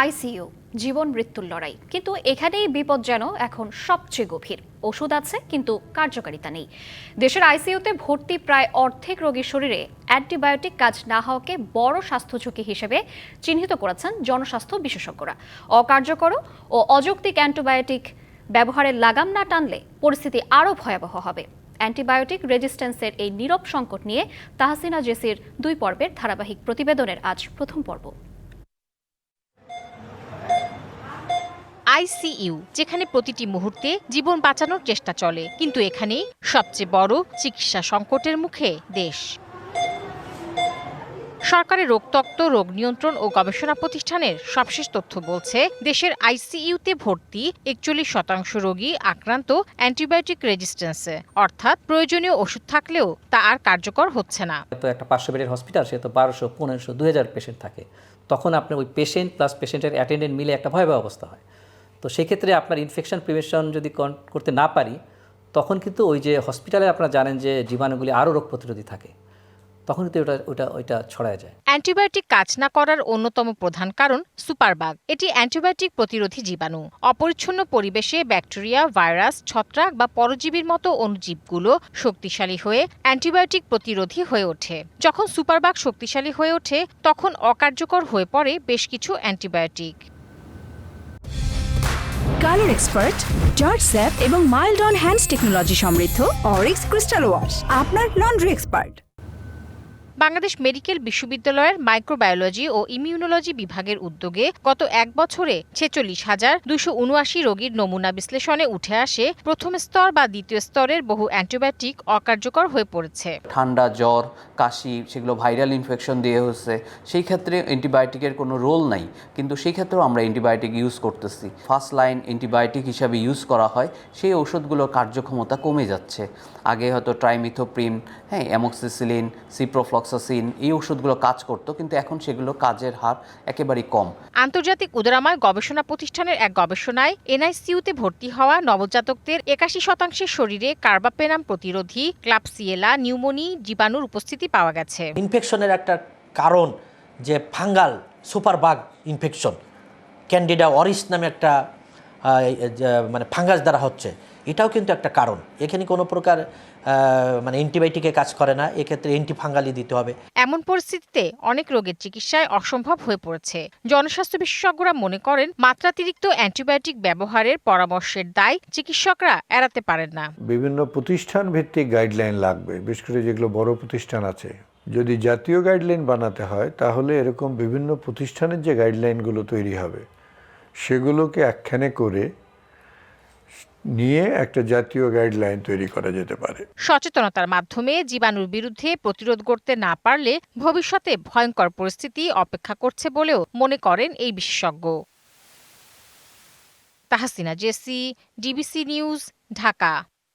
ICU জীবন মৃত্যুর লড়াই, কিন্তু এখানেই বিপদ যেন এখন সবচেয়ে গভীর। ওষুধ আছে কিন্তু কার্যকারিতা নেই। দেশের আইসিইউতে ভর্তি প্রায় অর্ধেক রোগীর শরীরে অ্যান্টিবায়োটিক কাজ না হওয়াকে বড় স্বাস্থ্য ঝুঁকি হিসেবে চিহ্নিত করেছেন জনস্বাস্থ্য বিশেষজ্ঞরা। অকার্যকর ও অযৌক্তিক অ্যান্টিবায়োটিক ব্যবহারের লাগাম না টানলে পরিস্থিতি আরও ভয়াবহ হবে। অ্যান্টিবায়োটিক রেজিস্ট্যান্সের এই নীরব সংকট নিয়ে তাহসিনা জেসির 2 পর্বের ধারাবাহিক প্রতিবেদনের আজ প্রথম পর্ব। আইসিইউ, যেখানে প্রতিটি মুহূর্তে জীবন বাঁচানোর চেষ্টা চলে, কিন্তু এখানেই সবচেয়ে বড় চিকিৎসা সংকটের মুখে দেশ। সরকারি রোগতত্ত্ব, রোগ নিয়ন্ত্রণ ও গবেষণা প্রতিষ্ঠানের সবশেষ তথ্য বলছে, দেশের আইসিইউতে ভর্তি 41% রোগী আক্রান্ত অ্যান্টিবায়োটিক রেজিস্ট্যান্সে, অর্থাৎ প্রয়োজনীয় ওষুধ থাকলেও তা আর কার্যকর হচ্ছে না। তো একটা 500 বেডের হসপিটাল, সে তো 1200, 1500, 2000 পেশেন্ট থাকে। তখন আপনার ওই পেশেন্ট প্লাস পেশেন্টের অ্যাটেন্ডেন্ট মিলে একটা ভয়াবহ অবস্থা হয়। তো সেক্ষেত্রে আপনার ইনফেকশন প্রিভেনশন যদি করতে না পারি, তখন কিন্তু ওই যে হসপিটালে আপনারা জানেন যে জীবাণুগুলি আরও রোগ প্রতিরোধী থাকে, তখন কিন্তু ওইটা ছড়ায় যায়। অ্যান্টিবায়োটিক কাজ না করার অন্যতম প্রধান কারণ সুপারবাগ। এটি অ্যান্টিবায়োটিক প্রতিরোধী জীবাণু। অপরিচ্ছন্ন পরিবেশে ব্যাকটেরিয়া, ভাইরাস, ছত্রাক বা পরজীবীর মতো অণুজীবগুলো শক্তিশালী হয়ে অ্যান্টিবায়োটিক প্রতিরোধী হয়ে ওঠে। যখন সুপারবাগ শক্তিশালী হয়ে ওঠে, তখন অকার্যকর হয়ে পড়ে বেশ কিছু antibiotic. Colour expert, George sap এবং মাইল্ড অন হ্যান্ডস টেকনোলজি সমৃদ্ধ অরিক্স ক্রিস্টাল ওয়াশ আপনার লন্ড্রি এক্সপার্ট। বাংলাদেশ মেডিকেল বিশ্ববিদ্যালয়ের মাইক্রোবায়োলজি ও ইমিউনোলজি বিভাগের উদ্যোগে গত 1 বছরে 46,279 রোগীর নমুনা বিশ্লেষণে উঠে আসে প্রথম স্তর বা দ্বিতীয় স্তরের বহু অ্যান্টিবায়োটিক অকার্যকর হয়ে পড়েছে। ঠান্ডা, জ্বর, কাশি, সেগুলো ভাইরাল ইনফেকশন দিয়ে হচ্ছে, সেই ক্ষেত্রে অ্যান্টিবায়োটিকের কোনো রোল নাই, কিন্তু সেই ক্ষেত্রেও আমরা অ্যান্টিবায়োটিক ইউজ করতেছি। ফার্স্ট লাইন অ্যান্টিবায়োটিক হিসাবে ইউজ করা হয়, সেই ওষুধগুলোর কার্যক্ষমতা কমে যাচ্ছে। আগে হয়তো ট্রাইমিথোপ্রিন, অ্যামোক্সিসিলিন, সিপ্রোফ্লক্সাসিন, এই ওষুধগুলো কাজ করতো, কিন্তু এখন সেগুলো কাজের হার একেবারেই কম। আন্তর্জাতিক উদারাময় গবেষণা প্রতিষ্ঠানের এক গবেষণায় এনআইসিইউতে ভর্তি হওয়া নবজাতকদের 81% শরীরে কার্বাপেনাম প্রতিরোধী ক্লাবসিয়েলা নিউমোনি জীবাণুর উপস্থিতি পাওয়া গেছে। ইনফেকশনের একটা কারণ যে ফাঙ্গাল সুপারবাগ ইনফেকশন, ক্যান্ডিডা অরিস নামে একটা মানে ফাঙ্গাস দ্বারা হচ্ছে, এটাও কিন্তু একটা কারণ। এখানে কোনো প্রকার মানে অ্যান্টিবায়োটিকে কাজ করে না, এক্ষেত্রে অ্যান্টিফাঙ্গালি দিতে হবে। এমন পরিস্থিতিতে অনেক রোগের চিকিৎসায় অসম্ভব হয়ে পড়েছে। জনস্বাস্থ্য বিশেষজ্ঞরা মনে করেন, মাত্রাতিরিক্ত অ্যান্টিবায়োটিক ব্যবহারের পরামর্শের দায় চিকিৎসকরা এড়াতে পারেন না। বিভিন্ন প্রতিষ্ঠান ভিত্তিক গাইডলাইন লাগবে, বিশেষ করে যেগুলো বড় প্রতিষ্ঠান আছে। যদি জাতীয় গাইডলাইন বানাতে হয়, তাহলে এরকম বিভিন্ন প্রতিষ্ঠানের যে গাইডলাইনগুলো তৈরি হবে, সেগুলোকে একখানে করে নিয়ে একটা জাতীয় গাইডলাইন তৈরি করা যেতে পারে। সচেতনতার মাধ্যমে জীবাণুর বিরুদ্ধে প্রতিরোধ করতে না পারলে ভবিষ্যতে ভয়ঙ্কর পরিস্থিতি অপেক্ষা করছে বলেও মনে করেন এই বিশেষজ্ঞ। তাহসিনা জেসি, ডিবিসি নিউজ, ঢাকা।